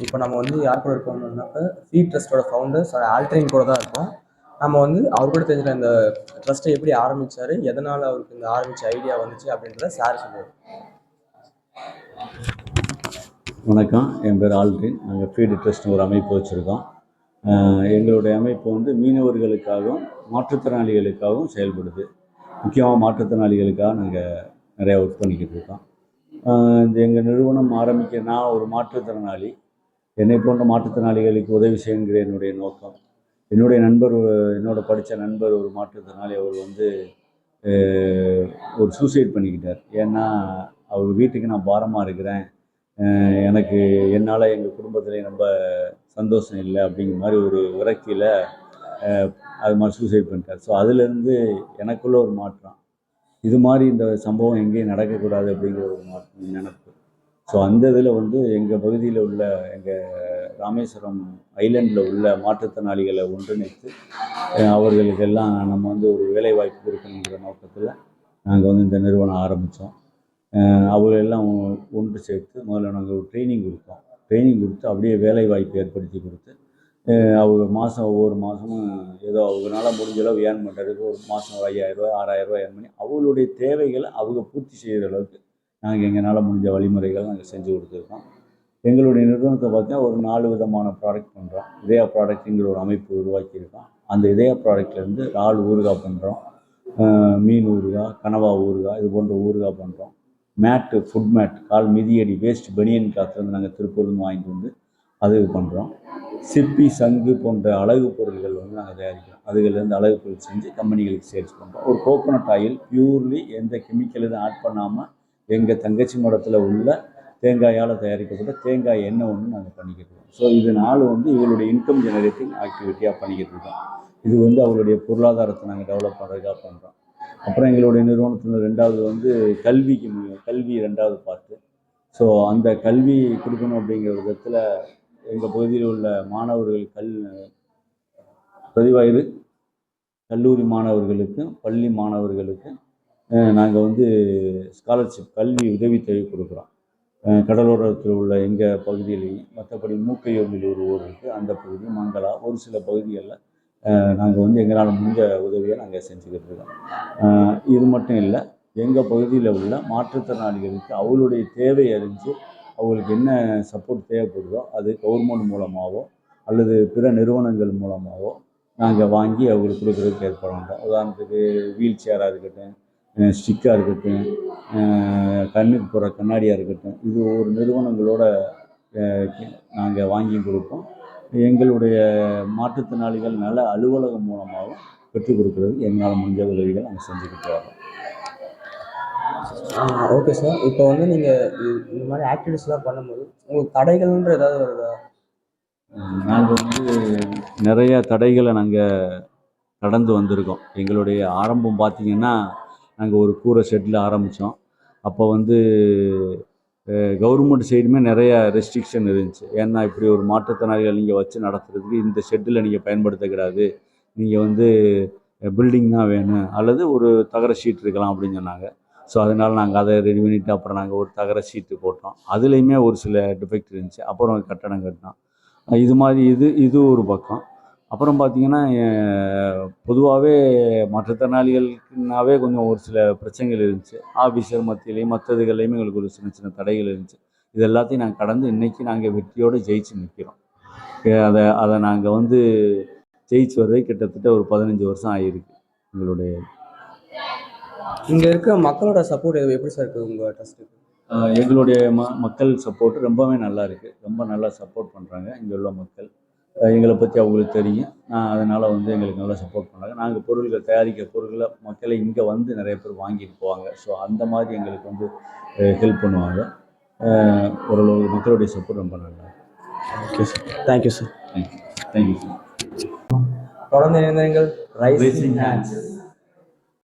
இப்போ நம்ம வந்து யார் கூட இருக்கோம்னாக்கா ஃபீட் ட்ரஸ்ட்டோட ஃபவுண்டர்ஸ் ஆல்ட்ரின் கூட தான் இருக்கோம். நம்ம வந்து அவர் கூட தெரிஞ்சுக்கலாம் இந்த ட்ரஸ்ட்டை எப்படி ஆரம்பித்தார், எதனால் அவருக்கு இந்த ஆரம்பித்த ஐடியா வந்துச்சு அப்படின்றத சார் சொல்லுவார். வணக்கம், என் பேர் ஆல்ட்ரின். நாங்கள் ஃபீட் ட்ரஸ்ட்னு ஒரு அமைப்பு வச்சுருக்கோம். எங்களுடைய அமைப்பு வந்து மீனவர்களுக்காகவும் மாற்றுத்திறனாளிகளுக்காகவும் செயல்படுது. முக்கியமாக மாற்றுத்திறனாளிகளுக்காக நாங்கள் நிறையா ஒர்க் பண்ணிக்கிட்டு இருக்கோம். எங்கள் நிறுவனம் ஆரம்பிக்க நான் ஒரு மாற்றுத்திறனாளி. என்னை போன்ற மாற்றுத்திறனாளிகளுக்கு உதவி செய்யுங்கிற என்னுடைய நோக்கம். என்னுடைய நண்பர், என்னோட படித்த நண்பர் ஒரு மாற்றுத்திறனாளி. அவர் வந்து ஒரு சூசைட் பண்ணிக்கிட்டார். ஏன்னா அவர் வீட்டுக்கு நான் பாரமாக இருக்கிறேன், எனக்கு என்னால் எங்கள் குடும்பத்துலேயும் ரொம்ப சந்தோஷம் இல்லை அப்படிங்கிற மாதிரி ஒரு விரக்தியில் அது மாதிரி சூசைட் பண்ணிட்டார். ஸோ அதுலேருந்து எனக்குள்ள ஒரு மாற்றம், இது மாதிரி இந்த சம்பவம் எங்கேயும் நடக்கக்கூடாது அப்படிங்கிற ஒரு நினைப்பு. ஸோ அந்த இதில் வந்து எங்கள் பகுதியில் உள்ள எங்கள் ராமேஸ்வரம் ஐலண்டில் உள்ள மாற்றுத்திறனாளிகளை ஒன்றிணைத்து அவர்களுக்கெல்லாம் நம்ம வந்து ஒரு வேலை வாய்ப்பு கொடுக்கணுங்கிற நோக்கத்தில் நாங்கள் வந்து இந்த நிறுவனம் ஆரம்பித்தோம். அவங்களெல்லாம் ஒன்று சேர்த்து முதல்ல நாங்கள் ஒரு ட்ரைனிங் கொடுத்து அப்படியே வேலை வாய்ப்பு ஏற்படுத்தி கொடுத்து அவங்க ஒவ்வொரு மாதமும் ஏதோ அவங்களால முடிஞ்ச அளவு ஏர்ன் பண்ணுறதுக்கு ஒரு மாதம் 5000 ரூபா 6000 ரூபா ஏர்ன் பண்ணி அவங்களுடைய தேவைகளை அவங்க பூர்த்தி செய்கிற அளவுக்கு நாங்கள் எங்களால் முடிஞ்ச வழிமுறைகளை நாங்கள் செஞ்சு கொடுத்துருக்கோம். எங்களுடைய நிறுவனத்தை பார்த்தீங்கன்னா ஒரு 4 விதமான ப்ராடக்ட் பண்ணுறோம். இதயா ப்ராடக்ட்டுங்கிற ஒரு அமைப்பு உருவாக்கியிருக்கோம். அந்த இதயா ப்ராடக்ட்லேருந்து இறால் ஊறுகாய் பண்ணுறோம், மீன் ஊறுகாய், கனவா ஊறுகாய், இது போன்ற ஊறுகாய் பண்ணுறோம். ஃபுட் மேட், கால் மிதியடி வேஸ்ட் பனியன் கிளாத்லேருந்து நாங்கள் திருப்பூர்லேருந்து வாங்கிட்டு வந்து அது பண்ணுறோம். சிப்பி, சங்கு போன்ற அழகு பொருள்கள் வந்து நாங்கள் தயாரிக்கிறோம். அதுலேருந்து அழகு பொருள் செஞ்சு கம்பெனிகளுக்கு சேல்ஸ் பண்ணுறோம். ஒரு கோகோனட் ஆயில் பியூர்லி எந்த கெமிக்கல் எதுவும் ஆட் பண்ணாமல் எங்கள் தங்கச்சி மடத்தில் உள்ள தேங்காயால் தயாரிக்கப்பட்ட தேங்காய் எண்ணெய் ஒன்று நாங்கள் பண்ணிக்கிட்டு இருக்கோம். ஸோ இது வந்து இவங்களுடைய இன்கம் ஜெனரேட்டிங் ஆக்டிவிட்டியாக பண்ணிக்கிட்டு இருக்கோம். இது வந்து அவங்களுடைய பொருளாதாரத்தை நாங்கள் டெவலப் பண்ணுறதுக்காக பண்ணுறோம். அப்புறம் எங்களுடைய நிறுவனத்தில் 2வது வந்து கல்வி 2வது பார்ட்டு. ஸோ அந்த கல்வி கொடுக்கணும் அப்படிங்கிற விதத்தில் எங்கள் பகுதியில் உள்ள மாணவர்கள் பதிவாயிரு கல்லூரி மாணவர்களுக்கு, பள்ளி மாணவர்களுக்கு நாங்கள் வந்து ஸ்காலர்ஷிப் கல்வி உதவித்தொகை கொடுக்குறோம். கடலோரத்தில் உள்ள எங்கள் பகுதியிலையும், மற்றபடி மூக்கையூரில் ஒரு ஊர் இருக்குது, அந்த பகுதி மங்களா, ஒரு சில பகுதிகளில் நாங்கள் வந்து எங்களால் முடிஞ்ச உதவியை நாங்கள் செஞ்சுக்கிட்டு இருக்கோம். இது மட்டும் இல்லை, எங்கள் பகுதியில் உள்ள மாற்றுத்திறனாளிகளுக்கு அவங்களுடைய தேவை அறிஞ்சு அவங்களுக்கு என்ன சப்போர்ட் தேவைப்படுதோ அது கவர்மெண்ட் மூலமாகவோ அல்லது பிற நிறுவனங்கள் மூலமாகவோ நாங்கள் வாங்கி அவங்களுக்கு கொடுக்குறதுக்கு ஏற்பாடு பண்ணுறோம். உதாரணத்துக்கு வீல் சேராக இருக்கட்டும், ஸ்டிக்காக இருக்கட்டும், கண்ணுக்கு போகிற கண்ணாடியாக இருக்கட்டும், இது ஒரு நிறுவனங்களோட நாங்கள் வாங்கி கொடுப்போம். எங்களுடைய மாற்றுத்திறனாளிகள் நல அலுவலகம் மூலமாகவும் பெற்றுக் கொடுக்குறதுக்கு எங்களால் முடிஞ்ச உதவிகள் நாங்கள் செஞ்சுக்கிட்டு வரோம். Okay sir. இப்போ வந்து நீங்கள் இந்த மாதிரி ஆக்டிவிட்டிஸ்லாம் பண்ணும்போது உங்களுக்கு தடைகள்ன்ற ஏதாவது வருதா? நாங்கள் வந்து நிறைய தடைகளை நாங்கள் கடந்து வந்திருக்கோம். எங்களுடைய ஆரம்பம் பார்த்திங்கன்னா, நாங்கள் ஒரு கூரை ஷெட்டில் ஆரம்பித்தோம். அப்போ வந்து கவர்மெண்ட் சைடுமே நிறைய ரெஸ்ட்ரிக்ஷன் இருந்துச்சு. ஏன்னா இப்படி ஒரு மாற்றுத்திறனாளிகள் நீங்கள் வச்சு நடத்துறதுக்கு இந்த ஷெட்டில் நீங்கள் பயன்படுத்தக்கூடாது, நீங்கள் வந்து பில்டிங் தான் வேணும், அல்லது ஒரு தகர ஷீட் இருக்கலாம் அப்படின்னு சொன்னாங்க. ஸோ அதனால் நாங்கள் அதை ரெடி பண்ணிவிட்டு அப்புறம் நாங்கள் ஒரு தகர ஷீட்டு போட்டோம். அதுலேயுமே ஒரு சில டிஃபெக்ட் இருந்துச்சு. அப்புறம் கட்டடம் கட்டினோம். இது மாதிரி இது ஒரு பக்கம். அப்புறம் பார்த்திங்கன்னா, பொதுவாகவே மாற்றுத்திறனாளிகளுக்குனாவே கொஞ்சம் ஒரு சில பிரச்சனைகள் இருந்துச்சு. ஆஃபீஸர் மத்தியிலையும் மற்றதுகள்லையுமே எங்களுக்கு ஒரு சின்ன சின்ன தடைகள் இருந்துச்சு. இது எல்லாத்தையும் நாங்கள் கடந்து இன்றைக்கி நாங்கள் வெற்றியோடு ஜெயிச்சு நிற்கிறோம். அதை நாங்கள் வந்து ஜெயிச்சு வர்றது கிட்டத்தட்ட ஒரு 15 வருஷம் ஆகிருக்கு. எங்களுடைய இங்கே இருக்க மக்களோட சப்போர்ட் எப்படி சார் இருக்குது உங்கள் ட்ரஸ்ட்டுக்கு? எங்களுடைய மக்கள் சப்போர்ட் ரொம்பவே நல்லா இருக்குது. ரொம்ப நல்லா சப்போர்ட் பண்ணுறாங்க இங்கே உள்ள மக்கள். எங்களை பற்றி அவங்களுக்கு தெரியும். அதனால் வந்து எங்களுக்கு நல்லா சப்போர்ட் பண்ணுறாங்க. நாங்கள் பொருட்கள் தயாரிக்கிற பொருட்களை மக்களை இங்கே வந்து நிறைய பேர் வாங்கிட்டு போவாங்க. ஸோ அந்த மாதிரி எங்களுக்கு வந்து ஹெல்ப் பண்ணுவாங்க. ஓரளவு மக்களுடைய சப்போர்ட் ரொம்ப நல்லா இருக்குது. Okay sir, thank you sir. Thank you sir. தொடர்ந்து இணைந்தீர்கள் ரைசிங் ஹேண்ட்ஸ்.